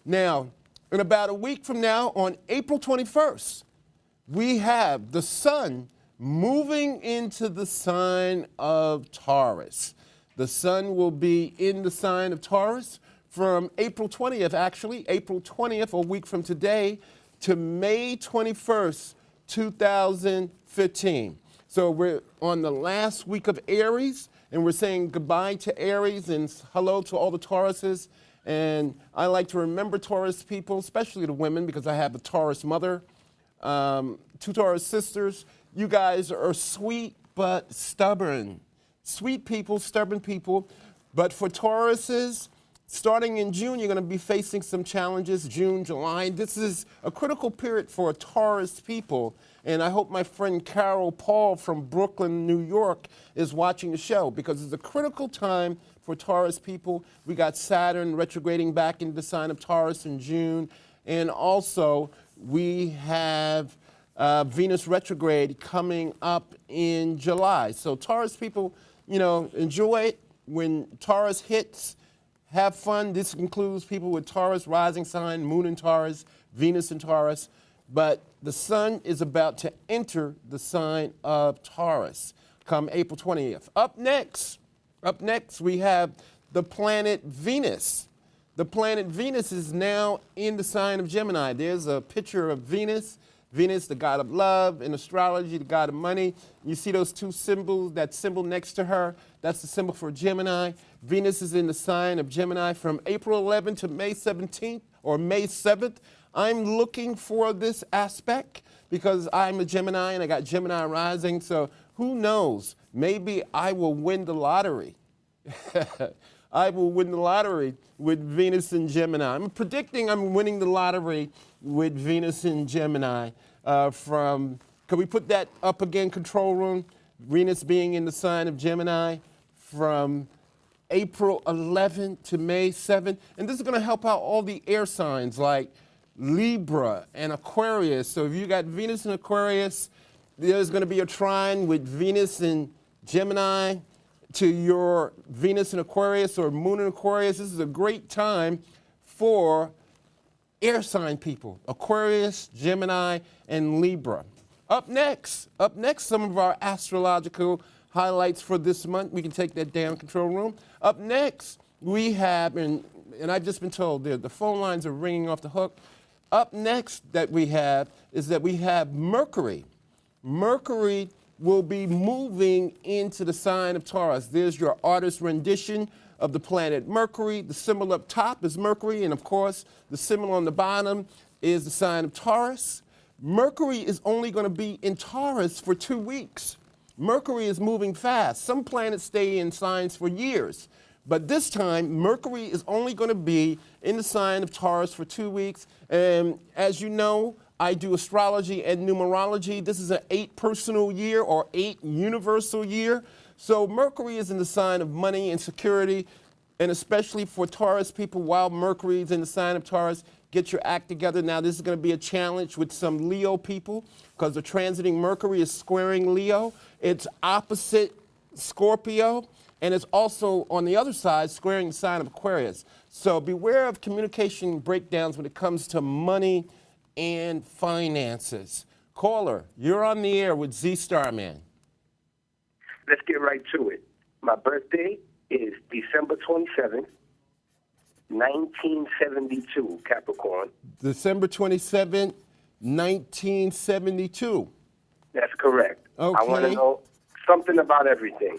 Now, in about a week from now, on April 21st, we have the sun moving into the sign of Taurus. The sun will be in the sign of Taurus from April 20th, actually, April 20th, a week from today, to May 21st, 2015. So we're on the last week of Aries, and we're saying goodbye to Aries and hello to all the Tauruses. And I like to remember Taurus people, especially the women, because I have a Taurus mother, 2 Taurus sisters. You guys are sweet but stubborn. Sweet people, stubborn people. But for Tauruses, starting in June, you're going to be facing some challenges, June, July. This is a critical period for Taurus people. And I hope my friend Carol Paul from Brooklyn, New York, is watching the show, because it's a critical time for Taurus people. We got Saturn retrograding back into the sign of Taurus in June. And also, we have Venus retrograde coming up in July. So Taurus people, you know, enjoy it. When Taurus hits, have fun. This includes people with Taurus rising sign, Moon in Taurus, Venus in Taurus. But the sun is about to enter the sign of Taurus come April 20th. Up next, we have the planet Venus. The planet Venus is now in the sign of Gemini. There's a picture of Venus. Venus, the god of love, in astrology, the god of money. You see those 2 symbols, that symbol next to her, that's the symbol for Gemini. Venus is in the sign of Gemini from April 11th to May 17th or May 7th. I'm looking for this aspect because I'm a Gemini and I got Gemini rising, so who knows? Maybe I will win the lottery. I will win the lottery with Venus in Gemini. I'm predicting I'm winning the lottery with Venus in Gemini can we put that up again, control room? Venus being in the sign of Gemini from April 11th to May 7th. And this is going to help out all the air signs like Libra and Aquarius. So if you got Venus in Aquarius, there's going to be a trine with Venus in Gemini to your Venus in Aquarius or Moon in Aquarius. This is a great time for air sign people, Aquarius, Gemini, and Libra. Up next, some of our astrological highlights for this month. We can take that down, control room. Up next, we have, and I've just been told the phone lines are ringing off the hook. Up next that we have is that we have Mercury. Mercury will be moving into the sign of Taurus. There's your artist rendition of the planet Mercury. The symbol up top is Mercury, and of course, the symbol on the bottom is the sign of Taurus. Mercury is only going to be in Taurus for 2 weeks. Mercury is moving fast. Some planets stay in signs for years, but this time, Mercury is only going to be in the sign of Taurus for 2 weeks. And as you know, I do astrology and numerology. This is an 8 personal year or 8 universal year. So Mercury is in the sign of money and security, and especially for Taurus people, while Mercury is in the sign of Taurus, get your act together. Now, this is going to be a challenge with some Leo people because the transiting Mercury is squaring Leo. It's opposite Scorpio, and it's also on the other side squaring the sign of Aquarius. So beware of communication breakdowns when it comes to money and finances. Caller, you're on the air with Z Starman. Let's get right to it. My birthday is December 27th, 1972, Capricorn. December 27th, 1972. That's correct. Okay. I want to know something about everything.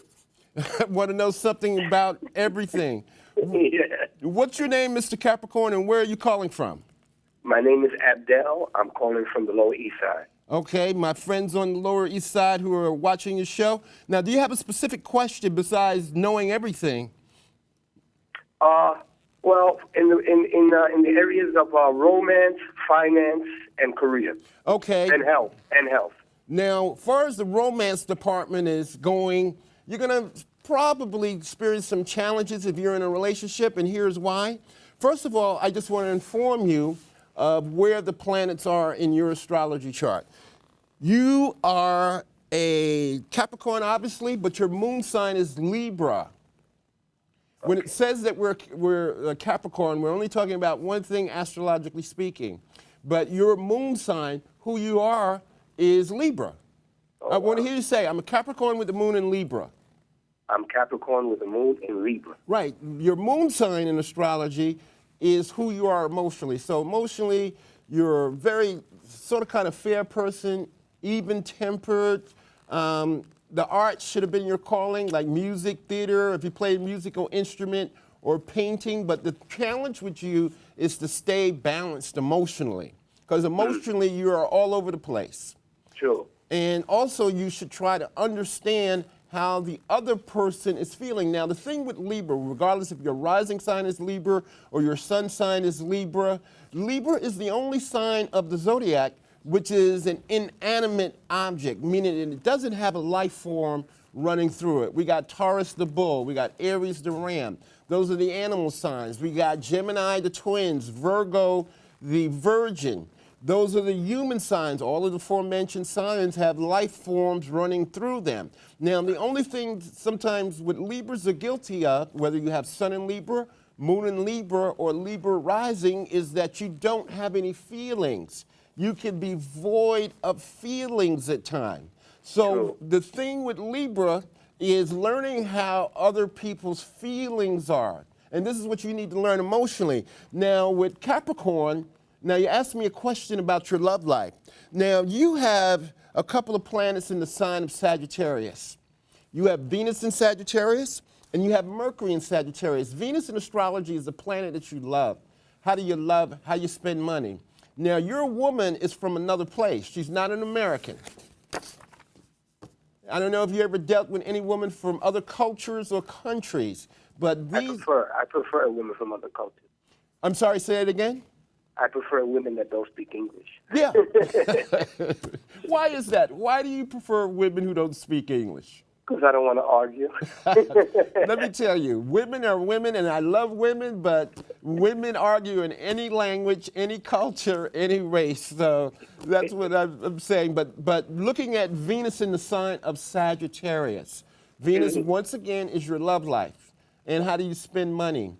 Want to know something about everything. Yeah. What's your name, Mr. Capricorn, and where are you calling from? My name is Abdel. I'm calling from the Lower East Side. Okay, my friends on the Lower East Side who are watching your show. Now, do you have a specific question besides knowing everything? Well, in the areas of romance, finance, and career. Okay. And health. Now, as far as the romance department is going, you're going to probably experience some challenges if you're in a relationship, and here's why. First of all, I just want to inform you of where the planets are in your astrology chart. You are a Capricorn, obviously, but your moon sign is Libra. When it says that we're a Capricorn, we're only talking about one thing astrologically speaking. But your moon sign, who you are, is Libra. I want to hear you say, I'm a Capricorn with the moon in Libra. I'm Capricorn with the moon in Libra. Right. Your moon sign in astrology is who you are emotionally. So emotionally, you're a very sort of kind of fair person, even-tempered. The arts should have been your calling, like music, theater, if you play a musical instrument, or painting. But the challenge with you is to stay balanced emotionally, because emotionally you are all over the place. Sure. And also you should try to understand how the other person is feeling. Now, the thing with Libra, regardless if your rising sign is Libra or your sun sign is Libra, Libra is the only sign of the zodiac which is an inanimate object, meaning it doesn't have a life form running through it. We got Taurus the bull, we got Aries the ram. Those are the animal signs. We got Gemini the twins, Virgo the virgin. Those are the human signs. All of the aforementioned signs have life forms running through them. Now, the only thing sometimes what Libras are guilty of, whether you have Sun in Libra, Moon in Libra, or Libra rising, is that you don't have any feelings. You can be void of feelings at times. So the thing with Libra is learning how other people's feelings are. And this is what you need to learn emotionally. Now, with Capricorn, now you asked me a question about your love life. Now, you have a couple of planets in the sign of Sagittarius. You have Venus in Sagittarius, and you have Mercury in Sagittarius. Venus in astrology is a planet that you love. How do you love? How you spend money? Now, your woman is from another place. She's not an American. I don't know if you ever dealt with any woman from other cultures or countries, but these... I prefer women from other cultures. I'm sorry, say it again? I prefer women that don't speak English. Yeah. Why is that? Why do you prefer women who don't speak English? Because I don't want to argue. Let me tell you, women are women, and I love women, but women argue in any language, any culture, any race. So that's what I'm saying. But looking at Venus in the sign of Sagittarius, Venus, once again, is your love life. And how do you spend money?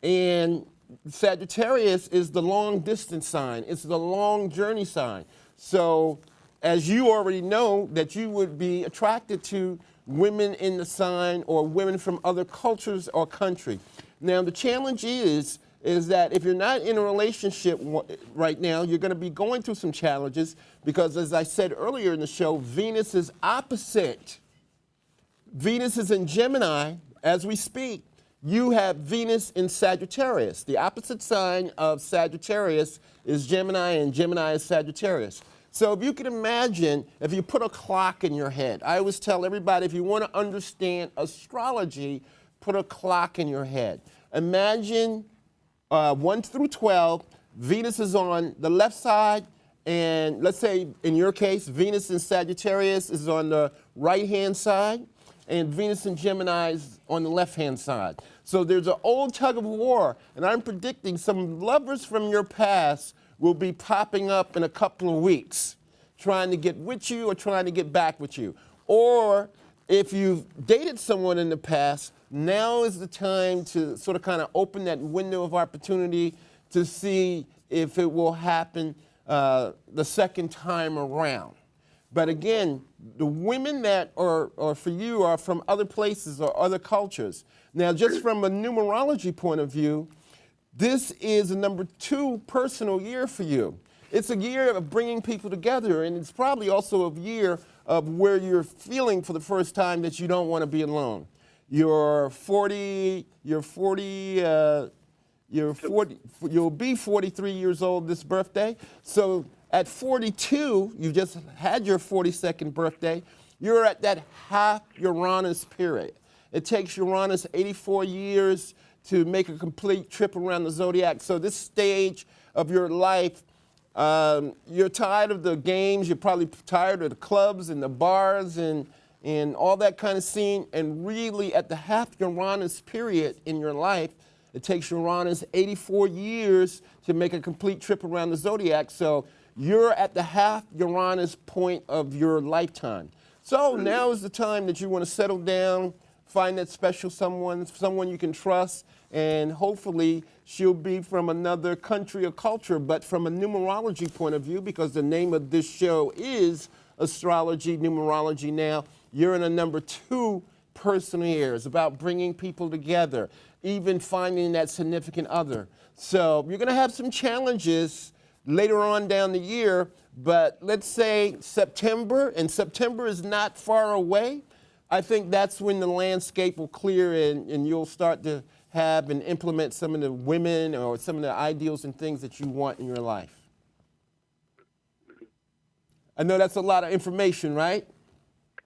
And Sagittarius is the long distance sign. It's the long journey sign. So as you already know, that you would be attracted to women in the sign or women from other cultures or country. Now, the challenge is that if you're not in a relationship right now, you're going to be going through some challenges because, as I said earlier in the show, Venus is opposite. Venus is in Gemini as we speak. You have Venus in Sagittarius. The opposite sign of Sagittarius is Gemini, and Gemini is Sagittarius. So if you can imagine, if you put a clock in your head, I always tell everybody, if you want to understand astrology, put a clock in your head. Imagine 1 through 12, Venus is on the left side, and let's say in your case, Venus in Sagittarius is on the right-hand side, and Venus in Gemini is on the left-hand side. So there's an old tug of war, and I'm predicting some lovers from your past will be popping up in a couple of weeks, trying to get with you or trying to get back with you. Or if you've dated someone in the past, now is the time to sort of kind of open that window of opportunity to see if it will happen the second time around. But again, the women that are for you are from other places or other cultures. Now, just from a numerology point of view, this is a number 2 personal year for you. It's a year of bringing people together, and it's probably also a year of where you're feeling for the first time that you don't want to be alone. You'll be 43 years old this birthday. So at 42, you just had your 42nd birthday. You're at that half Uranus period. It takes Uranus 84 years to make a complete trip around the zodiac. So this stage of your life, you're tired of the games, you're probably tired of the clubs and the bars and all that kind of scene, and really at the half Uranus period in your life, it takes Uranus 84 years to make a complete trip around the zodiac. So you're at the half Uranus point of your lifetime. So now is the time that you want to settle down, find that special someone you can trust, and hopefully she'll be from another country or culture, but from a numerology point of view, because the name of this show is Astrology Numerology. Now, you're in a number 2 person here. It's about bringing people together, even finding that significant other. So you're going to have some challenges later on down the year, but let's say September, and September is not far away. I think that's when the landscape will clear and you'll start to have and implement some of the women or some of the ideals and things that you want in your life. I know that's a lot of information, right?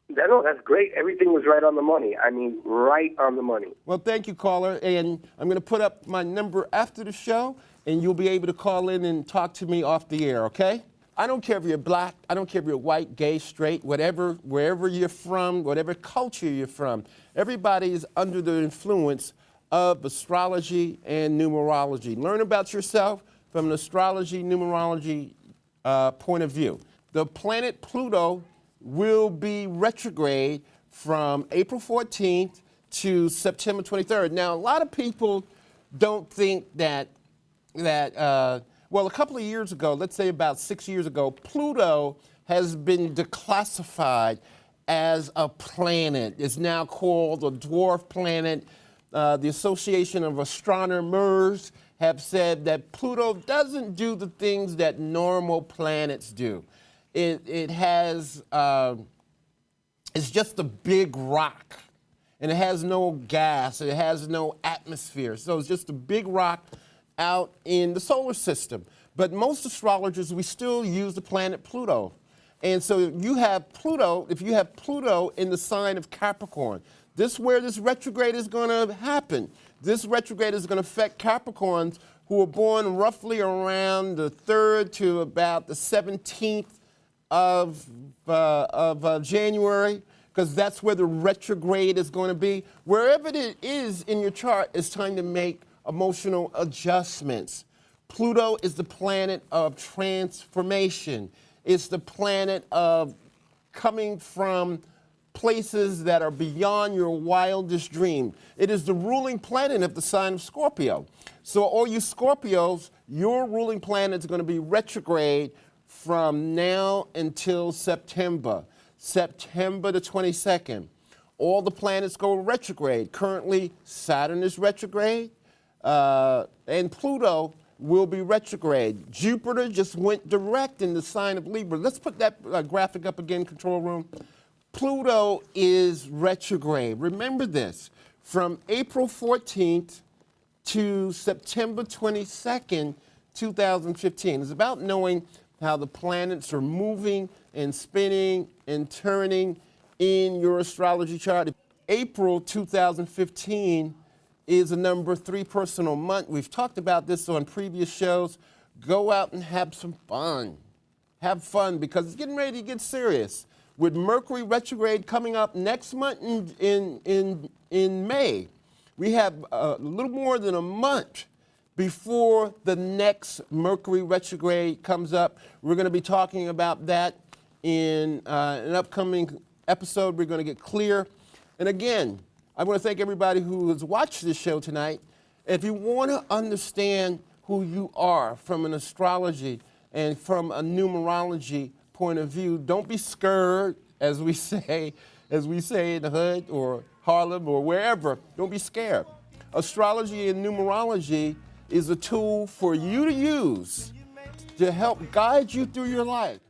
No, that's great. Everything was right on the money. I mean, right on the money. Well, thank you, caller. And I'm going to put up my number after the show, and you'll be able to call in and talk to me off the air, okay? I don't care if you're black, I don't care if you're white, gay, straight, whatever, wherever you're from, whatever culture you're from. Everybody is under the influence of astrology and numerology. Learn about yourself from an astrology, numerology point of view. The planet Pluto will be retrograde from April 14th to September 23rd. Now, a lot of people don't think that well, a couple of years ago, let's say about 6 years ago, Pluto has been declassified as a planet. It's now called a dwarf planet. The Association of Astronomers have said that Pluto doesn't do the things that normal planets do. It has, it's just a big rock, and it has no gas, it has no atmosphere. So it's just a big rock out in the solar system. But most astrologers, we still use the planet Pluto. And so you have Pluto, if you have Pluto in the sign of Capricorn, this is where this retrograde is going to happen. This retrograde is going to affect Capricorns who are born roughly around the 3rd to about the 17th of January, because that's where the retrograde is going to be. Wherever it is in your chart, it's time to make emotional adjustments. Pluto is the planet of transformation. It's the planet of coming from places that are beyond your wildest dream. It is the ruling planet of the sign of Scorpio. So all you Scorpios, your ruling planet is going to be retrograde from now until September the 22nd. All the planets go retrograde. Currently, Saturn is retrograde, and Pluto will be retrograde. Jupiter just went direct in the sign of Libra. Let's put that graphic up again, control room. Pluto is retrograde. Remember this, from April 14th to September 22nd, 2015. It's about knowing how the planets are moving and spinning and turning in your astrology chart. April 2015 is a number 3 personal month. We've talked about this on previous shows. Go out and have some fun. Have fun, because it's getting ready to get serious. With Mercury retrograde coming up next month in May, we have a little more than a month before the next Mercury retrograde comes up. We're going to be talking about that in an upcoming episode. We're going to get clear. And again, I want to thank everybody who has watched this show tonight. If you want to understand who you are from an astrology and from a numerology point of view, don't be scared, as we say in the hood or Harlem or wherever. Don't be scared. Astrology and numerology is a tool for you to use to help guide you through your life.